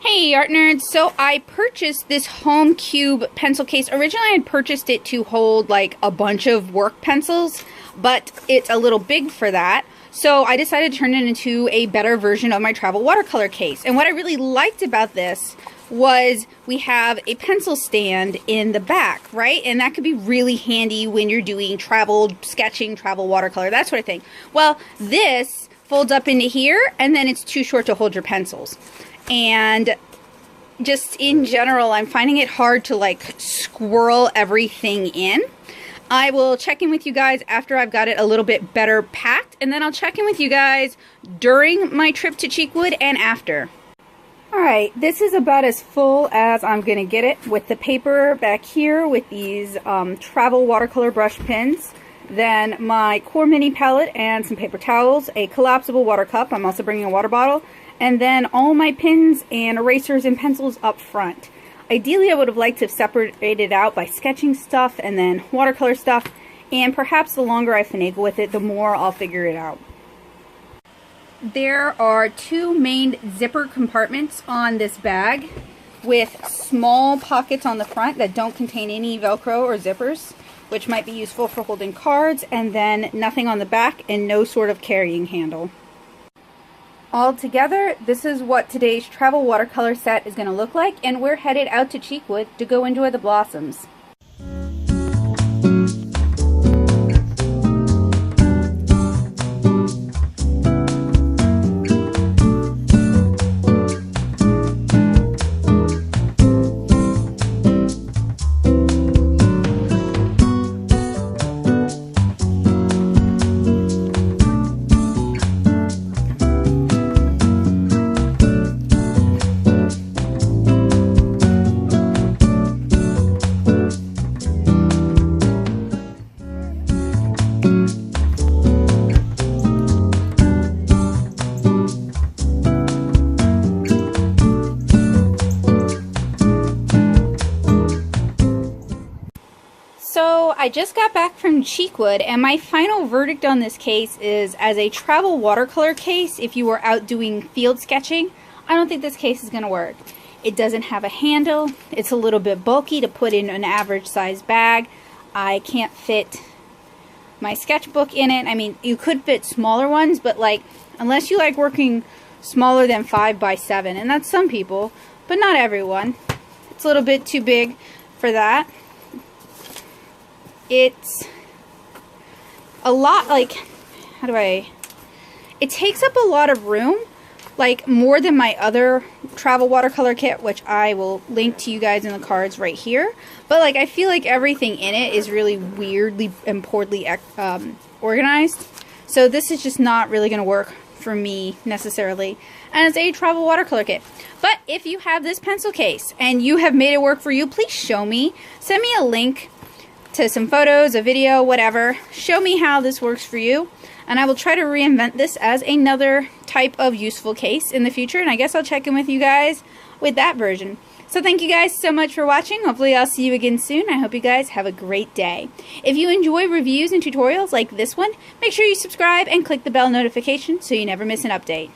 Hey art nerds, so I purchased this Homecube pencil case. Originally I had purchased it to hold like a bunch of work pencils, but it's a little big for that. So I decided to turn it into a better version of my travel watercolor case. And what I really liked about this was we have a pencil stand in the back, right? And that could be really handy when you're doing travel sketching, travel watercolor, that sort of thing. Well, this folds up into here and then it's too short to hold your pencils. And just in general, I'm finding it hard to like squirrel everything in. I will check in with you guys after I've got it a little bit better packed, and then I'll check in with you guys during my trip to Cheekwood and after. Alright, this is about as full as I'm going to get it, with the paper back here with these travel watercolor brush pens. Then my core mini palette and some paper towels, a collapsible water cup. I'm also bringing a water bottle. And then all my pens and erasers and pencils up front. Ideally, I would have liked to have separated out by sketching stuff and then watercolor stuff. And perhaps the longer I finagle with it, the more I'll figure it out. There are two main zipper compartments on this bag with small pockets on the front that don't contain any Velcro or zippers, which might be useful for holding cards, and then nothing on the back and no sort of carrying handle. All together, this is what today's travel watercolor set is going to look like, and we're headed out to Cheekwood to go enjoy the blossoms. So I just got back from Cheekwood, and my final verdict on this case is, as a travel watercolor case, if you were out doing field sketching, I don't think this case is going to work. It doesn't have a handle. It's a little bit bulky to put in an average size bag. I can't fit my sketchbook in it. I mean, you could fit smaller ones, but like, unless you like working smaller than 5 by 7, and that's some people, but not everyone. It's a little bit too big for that. It's a lot, like, it takes up a lot of room, like more than my other travel watercolor kit, which I will link to you guys in the cards right here. But like, I feel like everything in it is really weirdly and poorly organized. So this is just not really going to work for me necessarily as a travel watercolor kit. But if you have this pencil case and you have made it work for you, please show me. Send me a link to some photos, a video, whatever. Show me how this works for you, and I will try to reinvent this as another type of useful case in the future, and I guess I'll check in with you guys with that version. So thank you guys so much for watching. Hopefully I'll see you again soon. I hope you guys have a great day. If you enjoy reviews and tutorials like this one, make sure you subscribe and click the bell notification so you never miss an update.